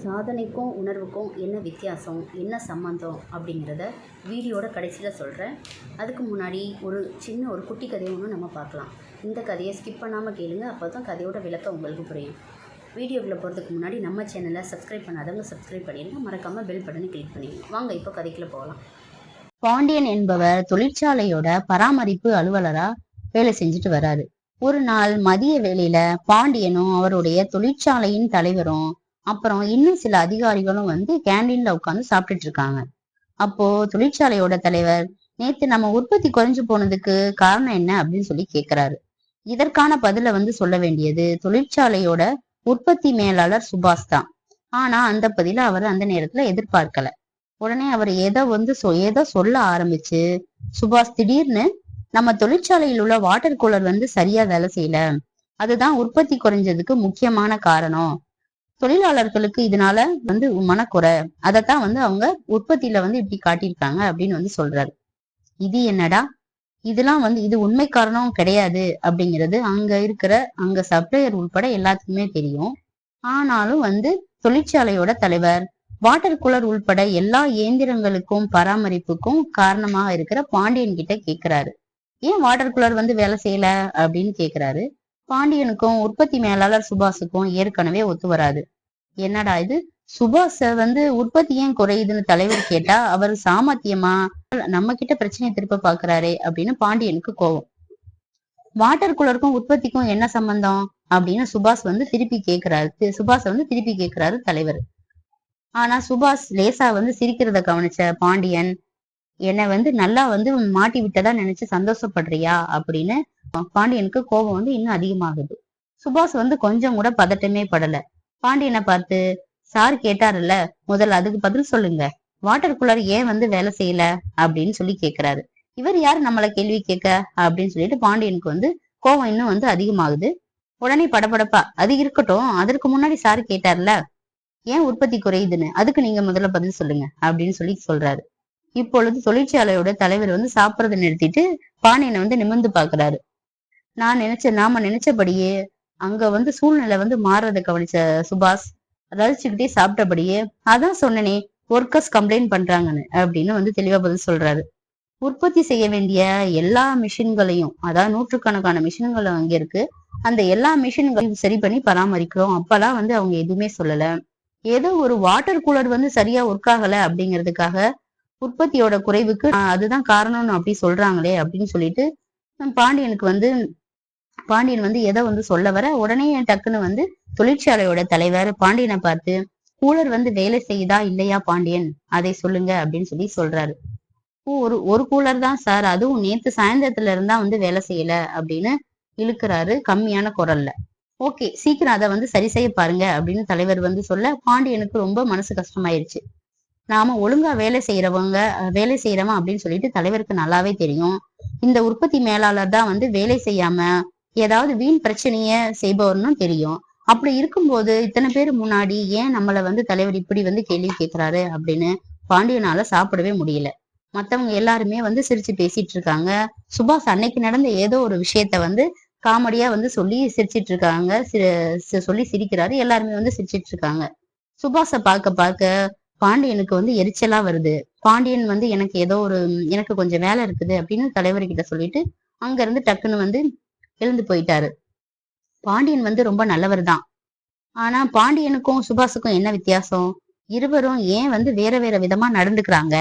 சாதனைக்கும் உணர்வுக்கும் என்ன வித்தியாசம், என்ன சம்மந்தம் அப்படிங்கிறத வீடியோட கடைசியில் சொல்கிறேன். அதுக்கு முன்னாடி ஒரு குட்டி கதையை ஒன்று நம்ம பார்க்கலாம். இந்த கதையை ஸ்கிப் பண்ணாமல் கேளுங்க, அப்போ தான் கதையோட விளக்கம் உங்களுக்கு புரியும். வீடியோக்குள்ளே போகிறதுக்கு முன்னாடி நம்ம சேனலை சப்ஸ்கிரைப் பண்ணாதவங்க சப்ஸ்கிரைப் பண்ணிடுங்க, மறக்காமல் பெல் பட்டனை கிளிக் பண்ணிடுங்க. வாங்க இப்போ கதைக்குள்ளே போகலாம். பாண்டியன் என்பவர் தொழிற்சாலையோட பராமரிப்பு அலுவலரா வேலை செஞ்சுட்டு வராரு. ஒரு நாள் மதிய வேளையில பாண்டியனும் அவருடைய தொழிற்சாலையின் தலைவரும் அப்புறம் இன்னும் சில அதிகாரிகளும் கேண்டீன்ல உட்காந்து சாப்பிட்டுட்டு இருக்காங்க. அப்போ தொழிற்சாலையோட தலைவர், நேத்து நம்ம உற்பத்தி குறைஞ்சு போனதுக்கு காரணம் என்ன அப்படின்னு சொல்லி கேக்குறாரு. இதற்கான பதில சொல்ல வேண்டியது தொழிற்சாலையோட உற்பத்தி மேலாளர் சுபாஷ் தான். ஆனா அந்த பதில அவர் அந்த நேரத்துல எதிர்பார்க்கல. உடனே அவர் ஏதோ சொல்ல ஆரம்பிச்சு, சுபாஷ் திடீர்னு, நம்ம தொழிற்சாலையில் உள்ள வாட்டர் கூலர் சரியா வேலை செய்யல, அதுதான் உற்பத்தி குறைஞ்சதுக்கு முக்கியமான காரணம். தொழிலாளர்களுக்கு இதனால மனக்குறை, அதைத்தான் அவங்க உற்பத்தியில இப்படி காட்டியிருக்காங்க அப்படின்னு சொல்றாரு. இது என்னடா, இதெல்லாம் இது உண்மை காரணம் கிடையாது அப்படிங்கிறது அங்க சப்ளையர் உட்பட எல்லாத்துக்குமே தெரியும். ஆனாலும் தொழிற்சாலையோட தலைவர் வாட்டர் கூலர் உள்பட எல்லா இயந்திரங்களுக்கும் பராமரிப்புக்கும் காரணமாக இருக்கிற பாண்டியன் கிட்ட கேக்குறாரு. ஏன் வாட்டர் கூலர் வேலை செய்யல அப்படின்னு கேக்குறாரு. பாண்டியனுக்கும் உற்பத்தி மேலாளர் சுபாஷுக்கும் ஏற்கனவே ஒத்து வராது. என்னடா இது, சுபாஷ உற்பத்தி ஏன் குறையுதுன்னு தலைவர் கேட்டா அவர் சாமர்த்தியமா நம்ம கிட்ட பிரச்சனையை திருப்ப பாக்குறாரே அப்படின்னு பாண்டியனுக்கு கோவம். வாட்டர் கூலருக்கும் உற்பத்திக்கும் என்ன சம்பந்தம் அப்படின்னு சுபாஷ் திருப்பி கேக்குறாரு தலைவர். ஆனா சுபாஷ் லேசா சிரிக்கிறத கவனிச்ச பாண்டியன், என்னை நல்லா மாட்டி விட்டதா நினைச்சு சந்தோஷப்படுறியா அப்படின்னு பாண்டியனுக்கு கோபம் இன்னும் அதிகமாகுது. சுபாஷ் கொஞ்சம் கூட பதட்டமே படல. பாண்டியனை பார்த்து, சார் கேட்டாருல்ல, முதல்ல அதுக்கு பதில் சொல்லுங்க, வாட்டர் கூலர் ஏன் வேலை செய்யல அப்படின்னு சொல்லி கேக்குறாரு. இவர் யாரு நம்மள கேள்வி கேட்க அப்படின்னு சொல்லிட்டு பாண்டியனுக்கு கோபம் இன்னும் அதிகமாகுது. உடனே படபடப்பா, அது இருக்கட்டும், அதற்கு முன்னாடி சார் கேட்டார்ல ஏன் உற்பத்தி குறையுதுன்னு, அதுக்கு நீங்க முதல்ல பதில் சொல்லுங்க அப்படின்னு சொல்லி சொல்றாரு. இப்பொழுது தொழிற்சாலையோட தலைவர் சாப்பிடறதை நிறுத்திட்டு பாண்டியனை நிமிர்ந்து பாக்குறாரு. நாம நினைச்சபடியே அங்க சூழ்நிலை மாறுறதை கவனிச்ச சுபாஷ் ரசிச்சுக்கிட்டே சாப்பிட்டபடியே, அதான் சொன்னனே ஒர்க்கர்ஸ் கம்ப்ளைண்ட் பண்றாங்கன்னு அப்படின்னு தெளிவா பதில் சொல்றாரு. உற்பத்தி செய்ய வேண்டிய எல்லா மிஷின்களையும், அதாவது நூற்றுக்கணக்கான மிஷின்கள் அங்க இருக்கு, அந்த எல்லா மிஷின்களையும் சரி பண்ணி பராமரிக்கிறோம். அப்பெல்லாம் அவங்க எதுவுமே சொல்லல. ஏதோ ஒரு வாட்டர் கூலர் சரியா ஒர்க் ஆகல அப்படிங்கிறதுக்காக உற்பத்தியோட குறைவுக்கு அதுதான் காரணம்னு அப்படி சொல்றாங்களே அப்படின்னு சொல்லிட்டு பாண்டியன் எதை சொல்ல வர, உடனே டக்குன்னு தொழிற்சாலையோட தலைவர் பாண்டியனை பார்த்து, கூலர் வேலை செய்யுதா இல்லையா பாண்டியன், அதை சொல்லுங்க அப்படின்னு சொல்லி சொல்றாரு. ஒரு கூலர் தான் சார், அதுவும் நேத்து சாயந்தரத்துல இருந்தா வேலை செய்யல அப்படின்னு இழுக்கிறாரு கம்மியான குரல்ல. ஓகே, சீக்கிரம் அதை சரி செய்ய பாருங்க அப்படின்னு தலைவர் சொல்ல பாண்டியனுக்கு ரொம்ப மனசு கஷ்டமாயிருச்சு. நாம ஒழுங்கா வேலை செய்யறவன் அப்படின்னு சொல்லிட்டு தலைவருக்கு நல்லாவே தெரியும். இந்த உற்பத்தி மேலாளர் தான் வேலை செய்யாம ஏதாவது வீண் பிரச்சனைய செய்பவர்னு தெரியும். அப்படி இருக்கும்போது இத்தனை பேர் முன்னாடி ஏன் நம்மள தலைவர் இப்படி கேள்வி கேட்கிறாரு அப்படின்னு பாண்டியனால சாப்பிடவே முடியல. மத்தவங்க எல்லாருமே சிரிச்சு பேசிட்டு இருக்காங்க. சுபாஷ் அன்னைக்கு நடந்த ஏதோ ஒரு விஷயத்த காமெடியா சொல்லி சிரிச்சிட்டு இருக்காங்க. சொல்லி சிரிக்கிறாரு, எல்லாருமே சிரிச்சிட்டு இருக்காங்க. சுபாஷ பார்க்க பாண்டியனுக்கு எரிச்சலா வருது. பாண்டியன் எனக்கு கொஞ்சம் வேலை இருக்குது அப்படின்னு தலைவர்கிட்ட சொல்லிட்டு அங்க இருந்து டக்குன்னு எழுந்து போயிட்டாரு. பாண்டியன் ரொம்ப நல்லவர் தான். ஆனா பாண்டியனுக்கும் சுபாஷுக்கும் என்ன வித்தியாசம்? இருவரும் ஏன் வேற வேற விதமா நடந்துக்கிறாங்க?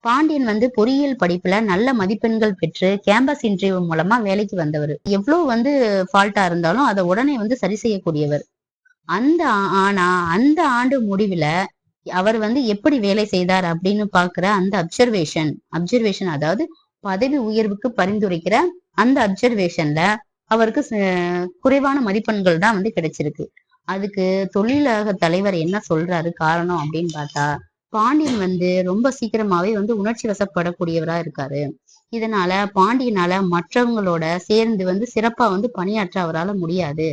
பாண்டியன் பொறியியல் படிப்புல நல்ல மதிப்பெண்கள் பெற்று கேம்பஸ் இன்டர்வியூ மூலமா வேலைக்கு வந்தவர். எவ்வளவு ஃபால்ட்டா இருந்தாலும் அதை உடனே சரி செய்யக்கூடியவர். ஆனா அந்த ஆண்டு முடிவுல அவர் எப்படி வேலை செய்தார் அப்படின்னு பாக்குற அந்த அப்சர்வேஷன், அதாவது பதவி உயர்வுக்கு பரிந்துரைக்கிற அந்த அப்சர்வேஷன்ல அவருக்கு குறைவான மதிப்பெண்கள் தான் கிடைச்சிருக்கு. அதுக்கு தொழிலக தலைவர் என்ன சொல்றாரு காரணம் அப்படின்னு பார்த்தா, பாண்டியன் ரொம்ப சீக்கிரமாவே உணர்ச்சி வசப்படக்கூடியவரா இருக்காரு. இதனால பாண்டியனால மற்றவங்களோட சேர்ந்து சிறப்பா பணியாற்ற அவரால் முடியாது.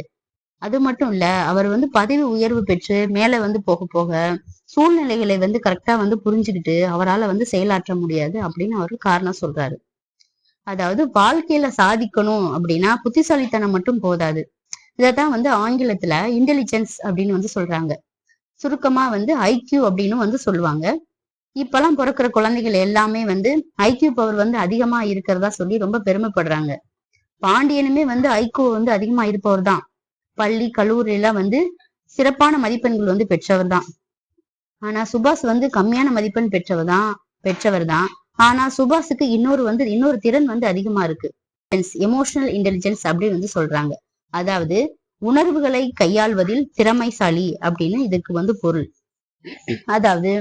அது மட்டும் இல்ல, அவர் பதவி உயர்வு பெற்று மேல போக போக சூழ்நிலைகளை கரெக்டா புரிஞ்சுக்கிட்டு அவரால் செயலாற்ற முடியாது அப்படின்னு அவரு காரணம் சொல்றாரு. அதாவது வாழ்க்கையில சாதிக்கணும் அப்படின்னா புத்திசாலித்தனம் மட்டும் போதாது. இதத்தான் ஆங்கிலத்துல இன்டெலிஜென்ஸ் அப்படின்னு சொல்றாங்க. சுருக்கமா வந்து ஐக்யூ அப்படின்னு வந்து சொல்லுவாங்க. இப்பெல்லாம் பிறக்கிற குழந்தைகள் எல்லாமே வந்து ஐக்யூ பவர் வந்து அதிகமா இருக்கிறதா சொல்லி ரொம்ப பெருமைப்படுறாங்க. பாண்டியனுமே வந்து ஐக்யூ வந்து அதிகமா இருப்பவர் தான். பள்ளி கல்லூரியில வந்து சிறப்பான மதிப்பெண்கள் வந்து பெற்றவர் தான். ஆனா சுபாஷ் வந்து கம்மியான மதிப்பெண் பெற்றவர் தான். ஆனா சுபாஷுக்கு இன்னொரு திறன் வந்து அதிகமா இருக்கு. எமோஷனல் இன்டெலிஜென்ஸ் அப்படின்னு வந்து சொல்றாங்க. அதாவது உணர்வுகளை கையாள்வதில் திறமைசாலி அப்படின்னு இதுக்கு வந்து பொருள். அதாவது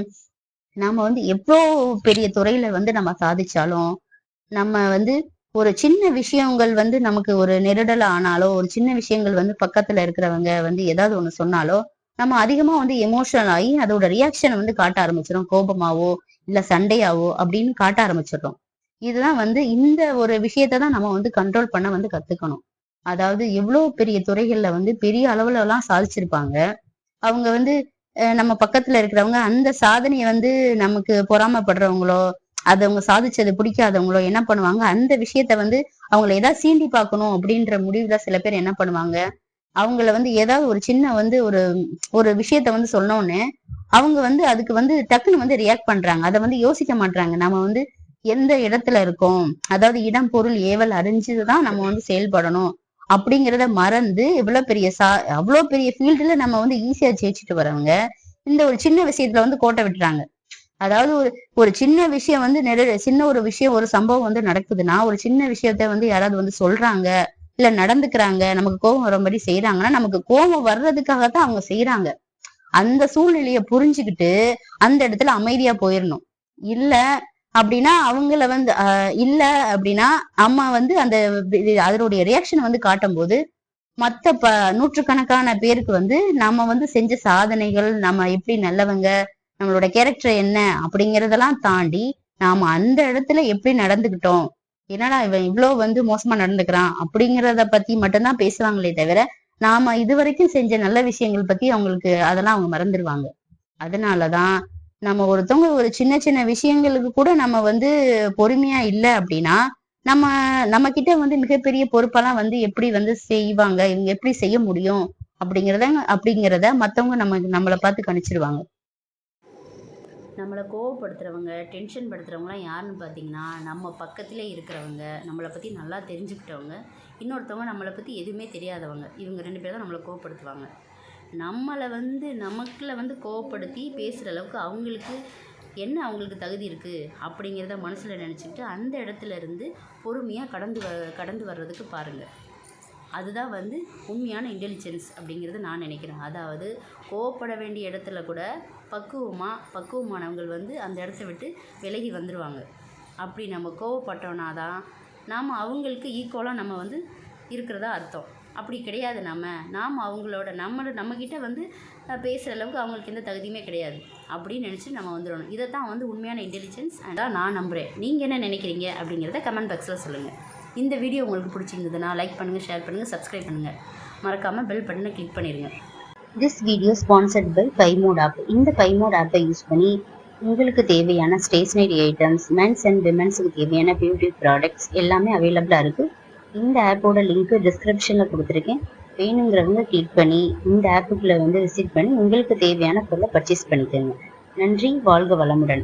நாம வந்து எவ்வளோ பெரிய துறையில வந்து நம்ம சாதிச்சாலும் நம்ம வந்து ஒரு சின்ன விஷயங்கள் வந்து நமக்கு ஒரு நெருடல் ஆனாலோ, ஒரு சின்ன விஷயங்கள் வந்து பக்கத்துல இருக்கிறவங்க வந்து ஏதாவது ஒண்ணு சொன்னாலோ, நம்ம அதிகமா வந்து எமோஷனல் ஆகி அதோட ரியாக்ஷன் வந்து காட்ட ஆரம்பிச்சிடும். கோபமாவோ இல்ல சண்டையாவோ அப்படின்னு காட்ட ஆரம்பிச்சிடுறோம். இதுதான் வந்து இந்த ஒரு விஷயத்த தான் நம்ம வந்து கண்ட்ரோல் பண்ண வந்து கத்துக்கணும். அதாவது எவ்வளவு பெரிய துறைகள்ல வந்து பெரிய அளவுல எல்லாம் சாதிச்சிருப்பாங்க. அவங்க வந்து நம்ம பக்கத்துல இருக்கிறவங்க அந்த சாதனையை வந்து நமக்கு பொறாமைப்படுறவங்களோ, அது அவங்க சாதிச்சது பிடிக்காதவங்களோ என்ன பண்ணுவாங்க, அந்த விஷயத்த வந்து அவங்கள ஏதாவது சீண்டி பார்க்கணும் அப்படின்ற முடிவுல சில பேர் என்ன பண்ணுவாங்க, அவங்கள வந்து ஏதாவது ஒரு சின்ன வந்து ஒரு ஒரு விஷயத்த வந்து சொன்னோன்னே அவங்க வந்து அதுக்கு வந்து டக்குன்னு வந்து ரியாக்ட் பண்றாங்க. அதை வந்து யோசிக்க மாட்டாங்க. நம்ம வந்து எந்த இடத்துல இருக்கோம், அதாவது இடம் பொருள் ஏவல் அறிஞ்சுதான் நம்ம வந்து செயல்படணும் அப்படிங்கிறத மறந்து அவ்வளவு பெரிய ஃபீல்டுல நம்ம வந்து ஈஸியா ஜெயிச்சுட்டு வரவங்க இந்த ஒரு சின்ன விஷயத்துல வந்து கோட்டை விட்டுறாங்க. அதாவது ஒரு ஒரு சின்ன விஷயம் வந்து சின்ன ஒரு விஷயம் ஒரு சம்பவம் வந்து நடக்குதுன்னா ஒரு சின்ன விஷயத்த வந்து யாராவது வந்து சொல்றாங்க இல்ல நடந்துக்கிறாங்க, நமக்கு கோபம் வர மாதிரி செய்யறாங்கன்னா நமக்கு கோபம் வர்றதுக்காகத்தான் அவங்க செய்யறாங்க. அந்த சூழ்நிலைய புரிஞ்சுக்கிட்டு அந்த இடத்துல அமைதியா போயிடணும். இல்ல அப்படின்னா அவங்கள வந்து இல்ல அப்படின்னா அம்மா வந்து அதனுடைய ரியாக்ஷன் வந்து காட்டும் போது மத்த நூற்றுக்கணக்கான பேருக்கு வந்து நம்ம வந்து செஞ்ச சாதனைகள், நம்ம எப்படி நல்லவங்க, நம்மளோட கேரக்டர் என்ன அப்படிங்கறதெல்லாம் தாண்டி நாம அந்த இடத்துல எப்படி நடந்துகிட்டோம், என்னடா இவன் இவ்வளவு வந்து மோசமா நடந்துக்கிறான் அப்படிங்கறத பத்தி மட்டும்தான் பேசுவாங்களே தவிர நாம இதுவரைக்கும் செஞ்ச நல்ல விஷயங்கள் பத்தி அவங்களுக்கு அதெல்லாம் அவங்க மறந்துடுவாங்க. அதனாலதான் நம்ம ஒருத்தவங்க ஒரு சின்ன சின்ன விஷயங்களுக்கு கூட நம்ம வந்து பொறுமையா இல்லை அப்படின்னா நம்ம நம்ம கிட்ட வந்து மிகப்பெரிய பொறுப்பெல்லாம் வந்து எப்படி வந்து செய்வாங்க, இவங்க எப்படி செய்ய முடியும் அப்படிங்கிறத மத்தவங்க நம்மளை பார்த்து கணிச்சிருவாங்க. நம்மளை கோவப்படுத்துறவங்க, டென்ஷன் படுத்துறவங்கலாம் யாருன்னு பார்த்தீங்கன்னா நம்ம பக்கத்திலே இருக்கிறவங்க, நம்மளை பற்றி நல்லா தெரிஞ்சுக்கிட்டவங்க, இன்னொருத்தவங்க நம்மளை பற்றி எதுவுமே தெரியாதவங்க. இவங்க 2 பேர் தான் நம்மளை கோவப்படுத்துவாங்க. நம்மளை வந்து நமக்குள்ள வந்து கோவப்படுத்தி பேசுகிற அளவுக்கு அவங்களுக்கு தகுதி இருக்குது அப்படிங்கிறத மனசில் நினச்சிக்கிட்டு அந்த இடத்துல இருந்து பொறுமையாக கடந்து வர்றதுக்கு பாருங்கள். அதுதான் வந்து உண்மையான இன்டெலிஜென்ஸ் அப்படிங்கிறது நான் நினைக்கிறேன். அதாவது கோவப்பட வேண்டிய இடத்துல கூட பக்குவமானவங்கள் வந்து அந்த இடத்த விட்டு விலகி வந்துடுவாங்க. அப்படி நம்ம கோவப்பட்டோன்னா தான் நாம் அவங்களுக்கு ஈக்குவலாக நம்ம வந்து இருக்கிறதா அர்த்தம். அப்படி கிடையாது. நாம் அவங்களோட நம்மக்கிட்ட வந்து பேசுகிற அளவுக்கு அவங்களுக்கு எந்த தகுதியுமே கிடையாது அப்படின்னு நினச்சி நம்ம வந்துடணும். இதை தான் வந்து உண்மையான இன்டெலிஜென்ஸ் அதான் நான் நம்புகிறேன். நீங்கள் என்ன நினைக்கிறீங்க அப்படிங்கிறத கமெண்ட் பாக்ஸில் சொல்லுங்கள். இந்த வீடியோ உங்களுக்கு பிடிச்சிருந்ததுன்னா லைக் பண்ணுங்கள், ஷேர் பண்ணுங்கள், சப்ஸ்கிரைப் பண்ணுங்கள். மறக்காமல் பெல் பட்டனை கிளிக் பண்ணிடுங்க. திஸ் வீடியோ ஸ்பான்சர்ட் பை பைமோட் ஆப். இந்த பைமோட் ஆப்பை யூஸ் பண்ணி உங்களுக்கு தேவையான ஸ்டேஷ்னரி ஐட்டம்ஸ், மென்ஸ் அண்ட் விமென்ஸுக்கு தேவையான பியூட்டி ப்ராடக்ட்ஸ் எல்லாமே அவைலபிளாக இருக்குது. இந்த ஆப்போட லிங்க் டிஸ்கிரிப்ஷனில் கொடுத்துருக்கேன். வேணுங்கிறவங்க கிளிக் பண்ணி இந்த ஆப்புக்குள்ளே வந்து விசிட் பண்ணி உங்களுக்கு தேவையான பொருளை பர்ச்சேஸ் பண்ணிக்கோங்க. நன்றி. வாழ்க வளமுடன்.